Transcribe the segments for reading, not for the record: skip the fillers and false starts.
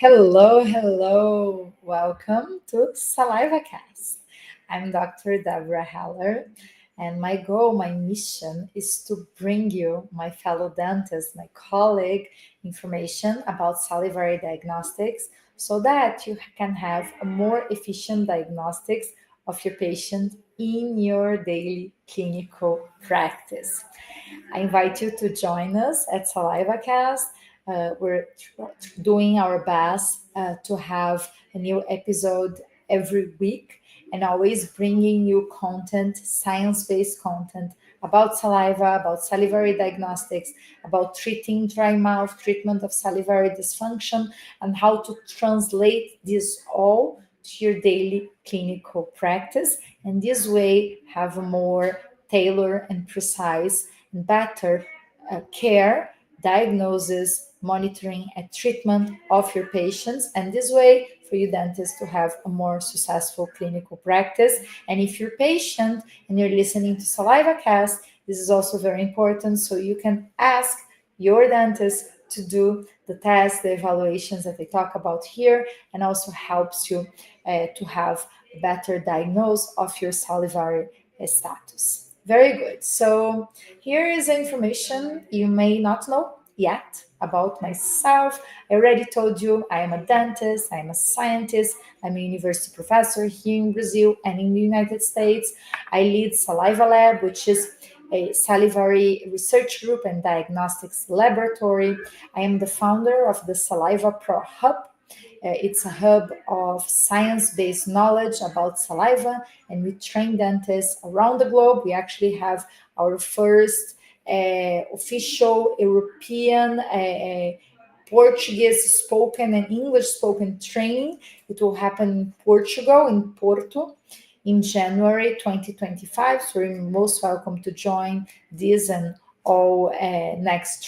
Hello. Welcome to Saliva Cast. I'm Dr. Deborah Heller, and my goal, my mission is to bring you, my fellow dentist, my colleague, information about salivary diagnostics so that you can have a more efficient diagnostics of your patient in your daily clinical practice. I invite you to join us at SalivaCast. We're doing our best to have a new episode every week and always bringing you content, science based content about saliva, about salivary diagnostics, about treating dry mouth, treatment of salivary dysfunction, and how to translate this all to your daily clinical practice. And this way, have a more tailored and precise and better care, diagnosis, monitoring, and treatment of your patients. And this way, for you dentists to have a more successful clinical practice. And if you're patient and you're listening to Saliva Cast, this is also very important. So you can ask your dentist to do the tests, the evaluations that they talk about here, and also helps you to have a better diagnosis of your salivary status. Very good. So here is information you may not know yet about myself. I already told you I am a dentist, I am a scientist, I'm a university professor here in Brazil and in the United States. I lead Saliva Lab, which is a salivary research group and diagnostics laboratory. I am the founder of the Saliva Pro Hub. It's a hub of science-based knowledge about saliva, and we train dentists around the globe. We actually have our first official European Portuguese spoken and English spoken training. It will happen in Portugal, in Porto, in January 2025. So you're most welcome to join this and all next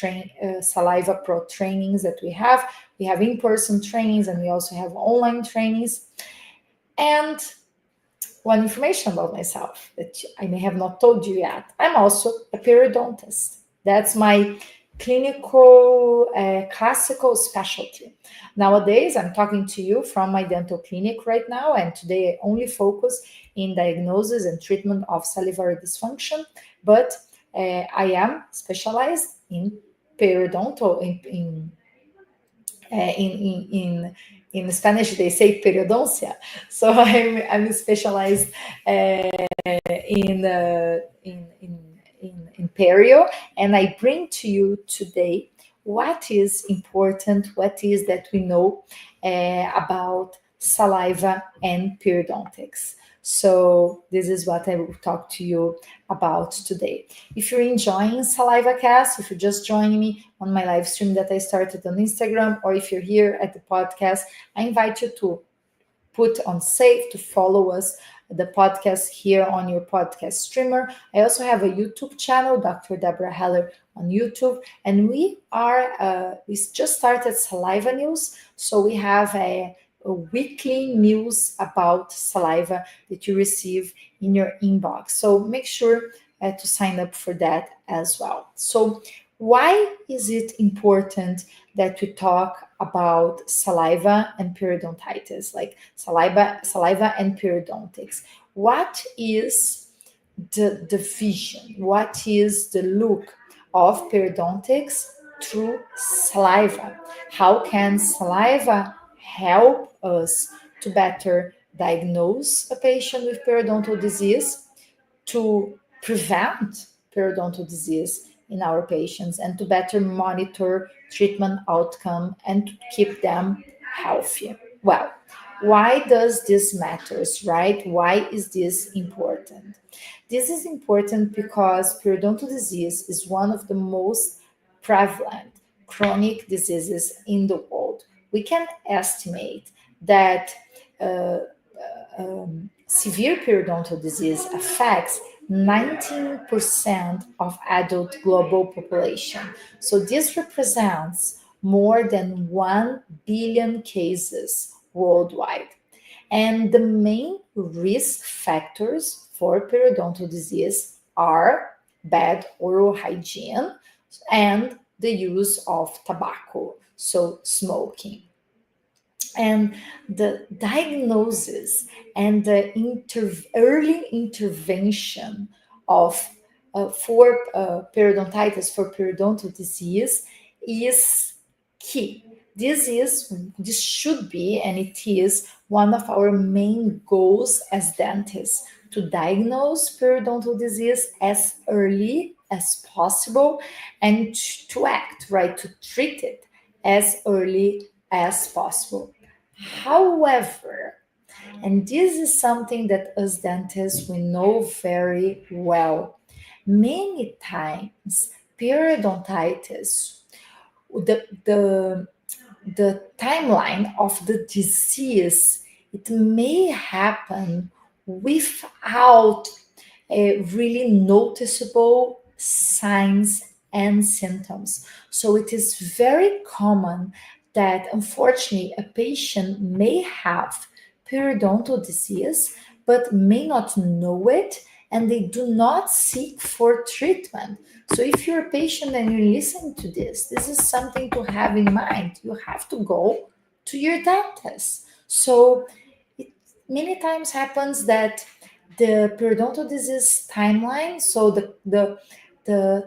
Saliva Pro trainings that we have. We have in-person trainings and we also have online trainings. And one information about myself that I may have not told you yet. I'm also a periodontist. That's my clinical classical specialty. Nowadays, I'm talking to you from my dental clinic right now, and today I only focus in diagnosis and treatment of salivary dysfunction, but I am specialized in periodontal, in Spanish they say periodoncia. So I'm specialized in perio, and I bring to you today what is important, what is that we know about saliva and periodontics. So this is what I will talk to you about today. If you're enjoying Saliva Cast, if you're just joining me on my live stream that I started on Instagram, or if you're here at the podcast, I invite you to put on save to follow us, the podcast here on your podcast streamer. I also have a YouTube channel, Dr. Deborah Heller on YouTube, and we just started Saliva News, so we have a weekly news about saliva that you receive in your inbox. So make sure to sign up for that as well. So why is it important that we talk about saliva and periodontitis, like saliva and periodontics? What is the vision? What is the look of periodontics through saliva? How can saliva help us to better diagnose a patient with periodontal disease, to prevent periodontal disease in our patients, and to better monitor treatment outcome and to keep them healthy? Well, why does this matters, right? Why is this important? This is important because periodontal disease is one of the most prevalent chronic diseases in the world. We can estimate that severe periodontal disease affects 19% of adult global population. So this represents more than 1 billion cases worldwide. And the main risk factors for periodontal disease are bad oral hygiene and the use of tobacco, so smoking. And the diagnosis and the early intervention of for periodontitis, for periodontal disease, is key. This should be, and it is one of our main goals as dentists, to diagnose periodontal disease as early as possible, and to act right, to treat it as early as possible. However, and this is something that us dentists we know very well, many times periodontitis, the timeline of the disease, it may happen without really noticeable signs and symptoms. So it is very common that unfortunately a patient may have periodontal disease but may not know it, and they do not seek for treatment. So if you're a patient and you listen to this is something to have in mind. You have to go to your dentist. So it many times happens that the periodontal disease timeline, so the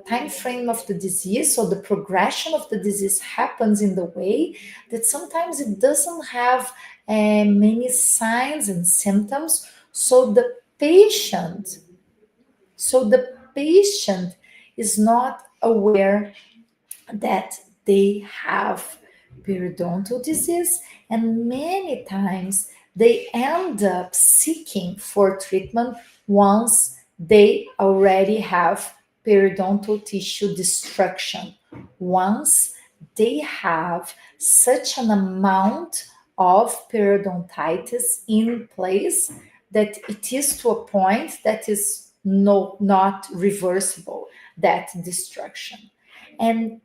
time frame of the disease, so the progression of the disease happens in the way that sometimes it doesn't have many signs and symptoms. So the patient is not aware that they have periodontal disease, and many times they end up seeking for treatment once they already have periodontal tissue destruction, once they have such an amount of periodontitis in place that it is to a point that is not reversible, that destruction. And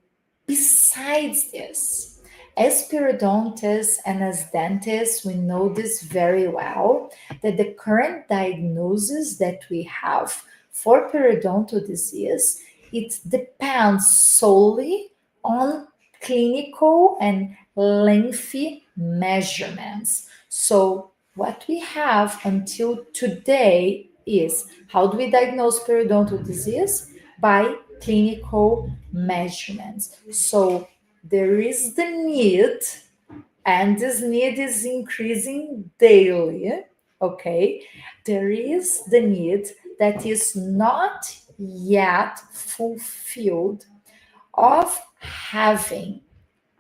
besides this, as periodontists and as dentists, we know this very well, that the current diagnosis that we have for periodontal disease, it depends solely on clinical and lengthy measurements. So what we have until today is, how do we diagnose periodontal disease? By clinical measurements. So there is the need, and this need is increasing daily. Okay, there is the need that is not yet fulfilled of having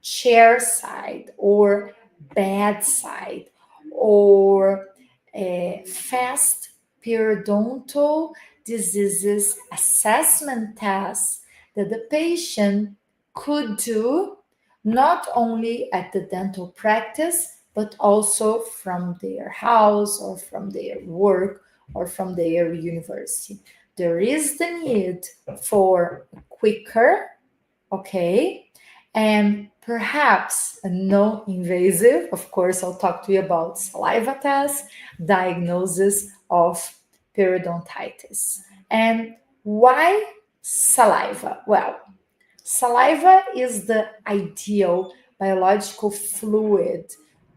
chair side or bedside or fast periodontal diseases assessment tests that the patient could do not only at the dental practice but also from their house or from their work or from their university. There is the need for quicker, okay, and perhaps a non-invasive, of course I'll talk to you about saliva tests, diagnosis of periodontitis. And why saliva? Well, saliva is the ideal biological fluid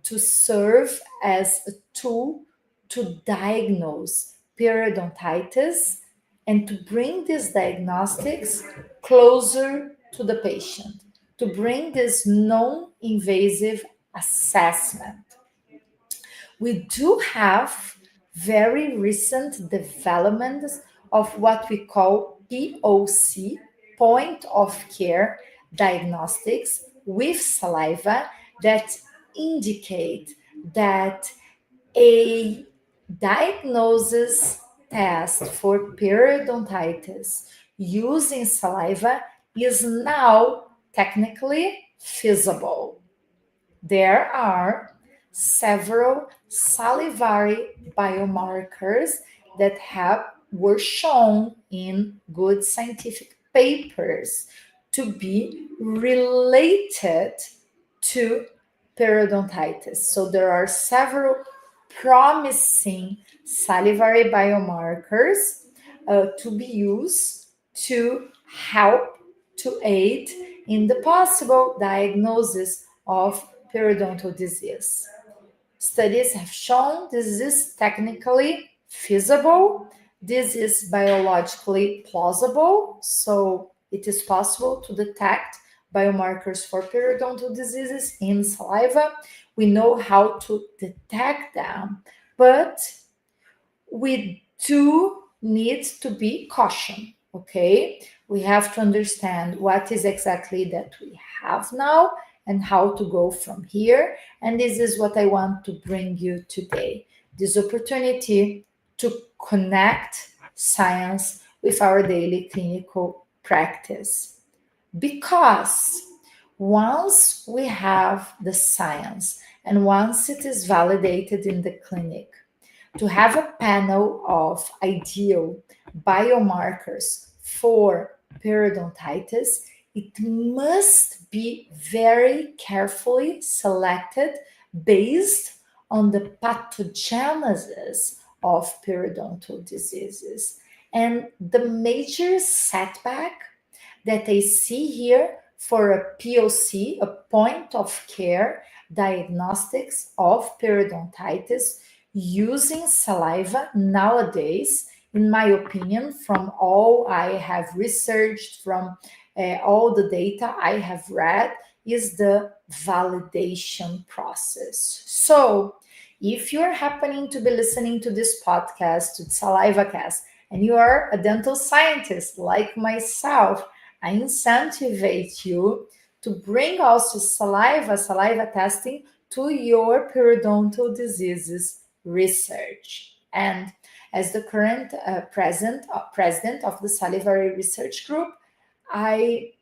to serve as a tool to diagnose periodontitis and to bring these diagnostics closer to the patient, to bring this non invasive assessment. We do have very recent developments of what we call POC, point of care diagnostics with saliva, that indicate that a diagnosis test for periodontitis using saliva is now technically feasible. There are several salivary biomarkers that have were shown in good scientific papers to be related to periodontitis. So there are several promising salivary biomarkers to be used to help to aid in the possible diagnosis of periodontal disease. Studies have shown this is technically feasible, this is biologically plausible, so it is possible to detect biomarkers for periodontal diseases in saliva. We know how to detect them, but we do need to be caution, okay? We have to understand what is exactly that we have now and how to go from here. And this is what I want to bring you today, this opportunity to connect science with our daily clinical practice. Because once we have the science and once it is validated in the clinic, to have a panel of ideal biomarkers for periodontitis, it must be very carefully selected based on the pathogenesis of periodontal diseases. And the major setback that I see here for a POC, a point of care diagnostics of periodontitis using saliva nowadays, in my opinion, from all I have researched, from all the data I have read, is the validation process. So, if you're happening to be listening to this podcast, to SalivaCast, and you are a dental scientist like myself, I incentivize you to bring also saliva testing to your periodontal diseases research. And as the current president of the salivary research group, I,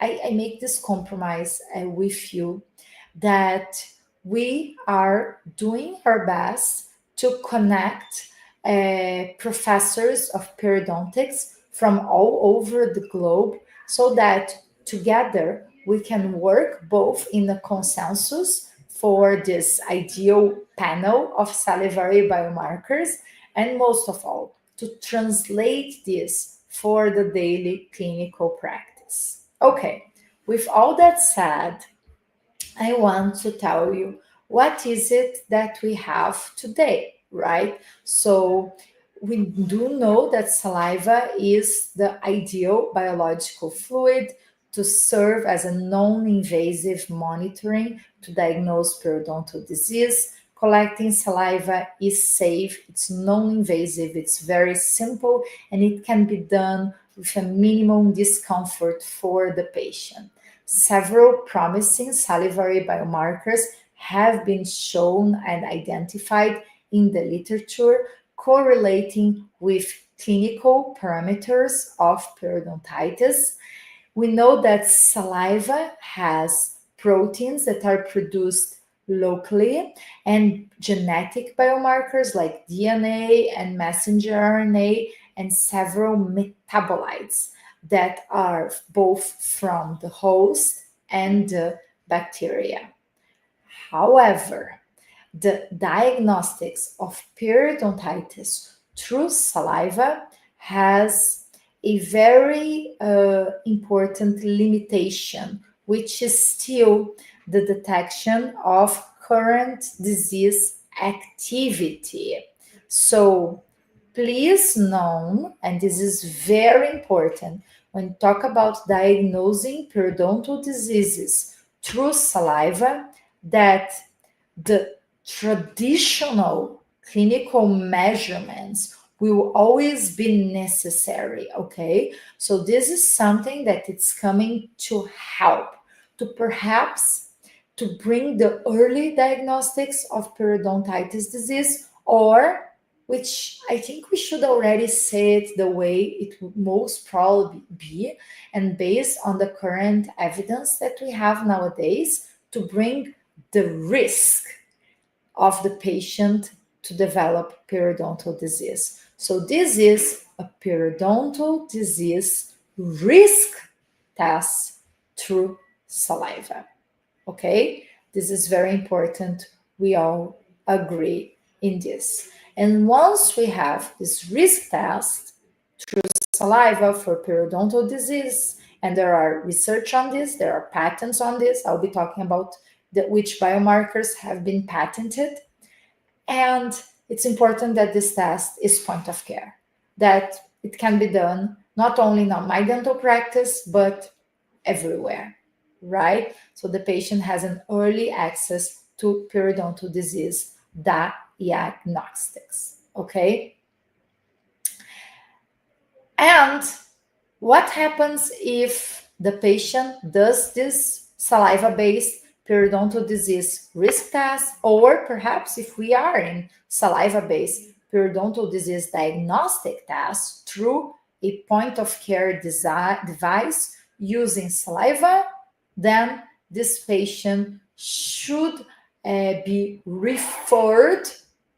I make this compromise with you that we are doing our best to connect professors of periodontics from all over the globe so that together we can work both in a consensus for this ideal panel of salivary biomarkers and most of all to translate this for the daily clinical practice. Okay, with all that said, I want to tell you what is it that we have today, right? So we do know that saliva is the ideal biological fluid to serve as a non-invasive monitoring to diagnose periodontal disease. Collecting saliva is safe, it's non-invasive, it's very simple, and it can be done with a minimum discomfort for the patient. Several promising salivary biomarkers have been shown and identified in the literature correlating with clinical parameters of periodontitis. We know that saliva has proteins that are produced locally and genetic biomarkers like DNA and messenger RNA and several metabolites that are both from the host and the bacteria. However, the diagnostics of periodontitis through saliva has a very important limitation, which is still the detection of current disease activity. So, please know, and this is very important, when talk about diagnosing periodontal diseases through saliva, that the traditional clinical measurements will always be necessary, okay? So this is something that it's coming to help, to perhaps to bring the early diagnostics of periodontitis disease, or which I think we should already say it the way it would most probably be, and based on the current evidence that we have nowadays, to bring the risk of the patient to develop periodontal disease. So this is a periodontal disease risk test through saliva. Okay, this is very important. We all agree in this. And once we have this risk test through saliva for periodontal disease, and there are research on this, there are patents on this, I'll be talking about which biomarkers have been patented. And it's important that this test is point of care, that it can be done not only in my dental practice, but everywhere, right? So the patient has an early access to periodontal disease diagnostics, okay? And what happens if the patient does this saliva-based periodontal disease risk test, or perhaps if we are in saliva-based periodontal disease diagnostic test through a point-of-care device using saliva, then this patient should be referred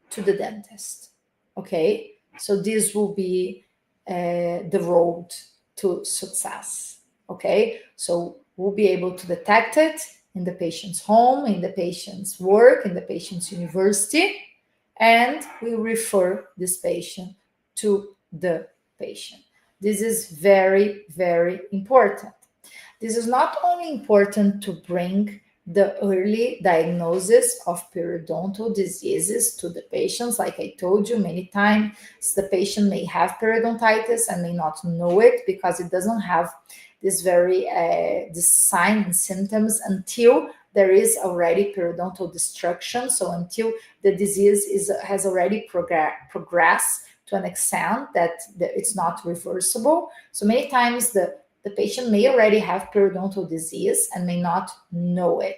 to the dentist. Okay, so this will be the road to success. Okay, so we'll be able to detect it in the patient's home, in the patient's work, in the patient's university, and we refer this patient to the patient. This is very, very important. This is not only important to bring the early diagnosis of periodontal diseases to the patients. Like I told you many times, the patient may have periodontitis and may not know it because it doesn't have this this sign and symptoms until there is already periodontal destruction. So until the disease has already progressed to an extent that it's not reversible. So many times the patient may already have periodontal disease and may not know it.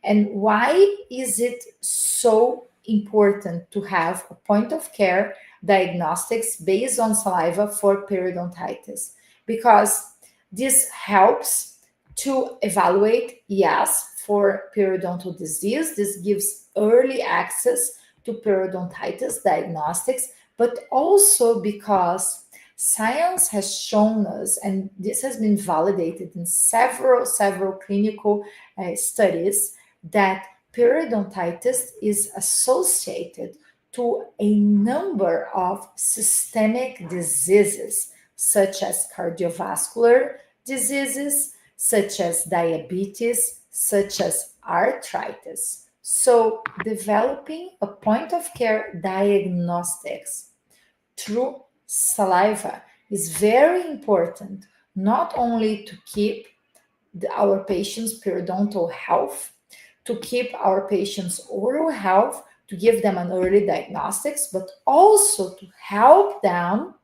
And why is it so important to have a point of care diagnostics based on saliva for periodontitis? Because this helps to evaluate, yes, for periodontal disease. This gives early access to periodontitis diagnostics, but also because science has shown us, and this has been validated in several clinical studies, that periodontitis is associated to a number of systemic diseases, such as cardiovascular diseases, such as diabetes, such as arthritis. So developing a point of care diagnostics through saliva is very important, not only to keep our patients' periodontal health, to keep our patients' oral health, to give them an early diagnostics, but also to help them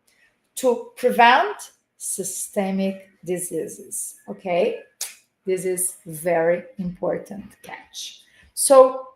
to prevent systemic diseases. Okay, this is very important catch. So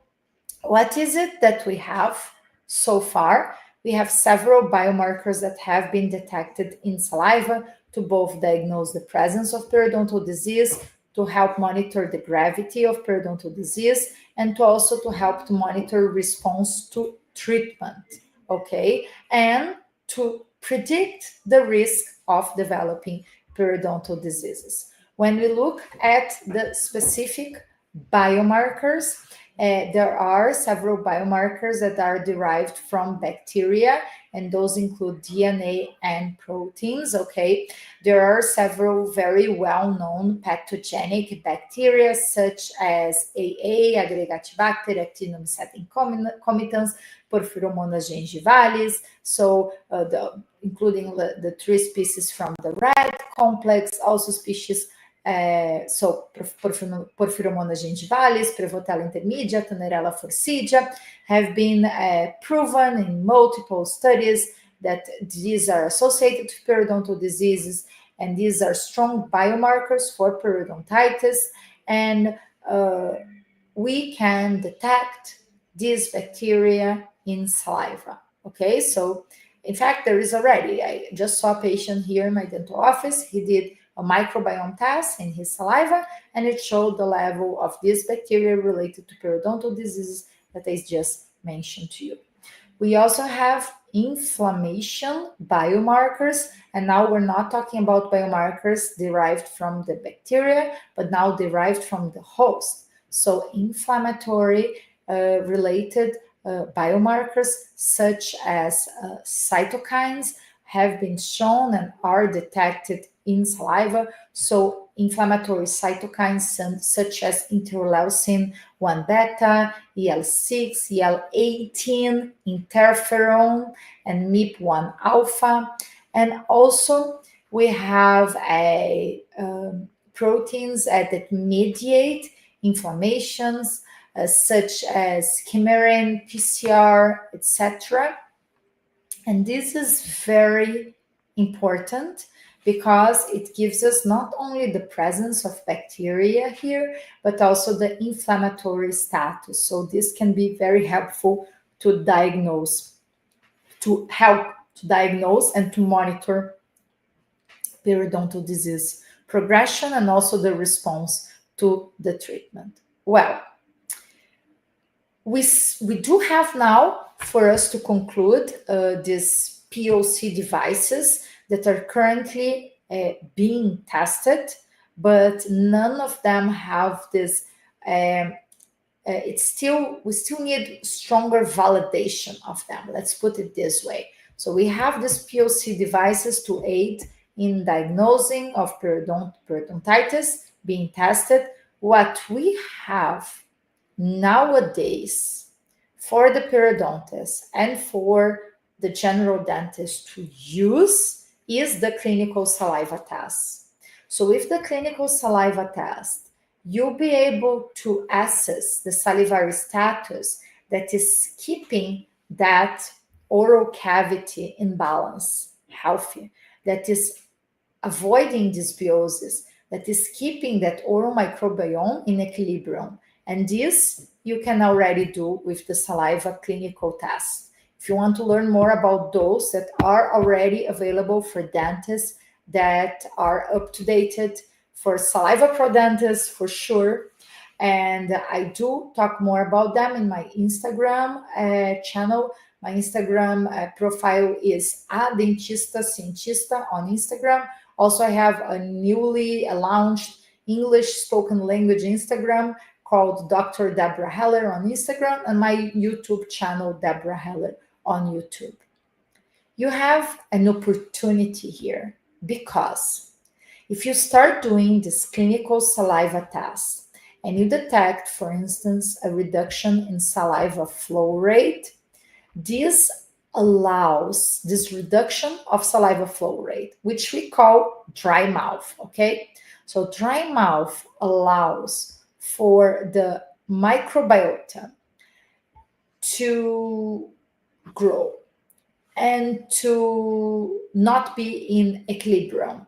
what is it that we have so far? We have several biomarkers that have been detected in saliva to both diagnose the presence of periodontal disease, to help monitor the gravity of periodontal disease, and to also to help to monitor response to treatment, okay? And to predict the risk of developing periodontal diseases. When we look at the specific biomarkers, there are several biomarkers that are derived from bacteria, and those include DNA and proteins, okay? There are several very well-known pathogenic bacteria, such as AA, Aggregatibacter, Actinomycete incomitans, Porphyromonas gingivalis, so including the 3 species from the rat complex, also species so Porphyromonas gingivalis, Prevotella intermedia, Tenerella forsythia have been proven in multiple studies that these are associated with periodontal diseases, and these are strong biomarkers for periodontitis, and we can detect these bacteria in saliva. Okay, so in fact, there is already, I just saw a patient here in my dental office. He did a microbiome test in his saliva, and it showed the level of this bacteria related to periodontal diseases that I just mentioned to you. We also have inflammation biomarkers, and now we're not talking about biomarkers derived from the bacteria, but now derived from the host. So inflammatory related biomarkers such as cytokines have been shown and are detected in saliva. So inflammatory cytokines such as interleucin 1 beta, IL-6, IL-18, interferon, and MIP-1 alpha. And also we have proteins that mediate inflammations such as chimerin, PCR, etc. And this is very important because it gives us not only the presence of bacteria here, but also the inflammatory status. So this can be very helpful to diagnose, to help to diagnose and to monitor periodontal disease progression and also the response to the treatment. Well, we do have now, for us to conclude, these POC devices that are currently being tested, but none of them have this. We still need stronger validation of them. Let's put it this way. So we have these POC devices to aid in diagnosing of periodontitis being tested. What we have nowadays for the periodontist and for the general dentist to use is the clinical saliva test. So with the clinical saliva test, you'll be able to assess the salivary status that is keeping that oral cavity in balance, healthy, that is avoiding dysbiosis, that is keeping that oral microbiome in equilibrium. And this you can already do with the saliva clinical test. If you want to learn more about those that are already available for dentists that are up to date, for saliva pro dentists for sure, and I do talk more about them in my Instagram channel. My Instagram profile is a dentista cientista on Instagram. Also, I have a newly launched English spoken language Instagram called Dr. Deborah Heller on Instagram, and my YouTube channel, Deborah Heller on YouTube. You have an opportunity here because if you start doing this clinical saliva test and you detect, for instance, a reduction in saliva flow rate, this allows this reduction of saliva flow rate, which we call dry mouth, okay? So dry mouth allows for the microbiota to grow and to not be in equilibrium.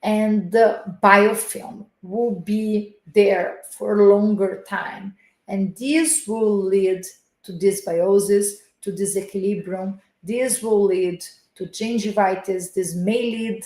And the biofilm will be there for a longer time. And this will lead to dysbiosis, to disequilibrium. This will lead to gingivitis. This may lead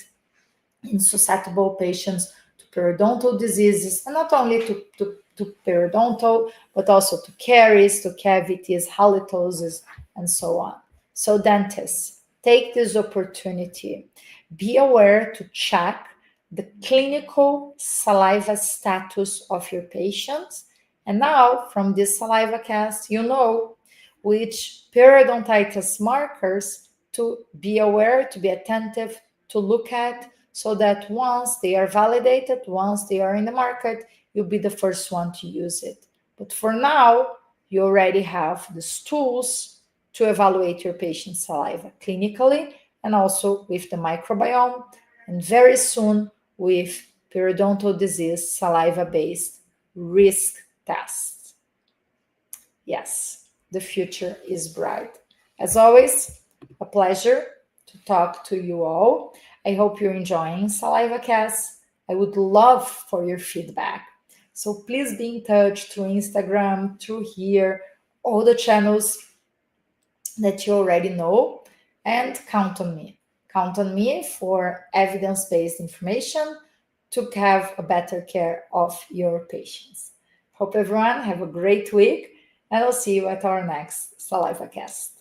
in susceptible patients to periodontal diseases, and not only to periodontal, but also to caries, to cavities, halitosis, and so on. So dentists, take this opportunity. Be aware to check the clinical saliva status of your patients. And now, from this saliva cast, you know which periodontitis markers to be aware, to be attentive, to look at, so that once they are validated, once they are in the market, you'll be the first one to use it. But for now, you already have these tools to evaluate your patient's saliva clinically and also with the microbiome, and very soon with periodontal disease saliva-based risk tests. Yes, the future is bright. As always, a pleasure to talk to you all. I hope you're enjoying SalivaCast. I would love for your feedback. So please be in touch through Instagram, through here, all the channels that you already know, and count on me. Count on me for evidence-based information to have a better care of your patients. Hope everyone have a great week, and I'll see you at our next SalivaCast.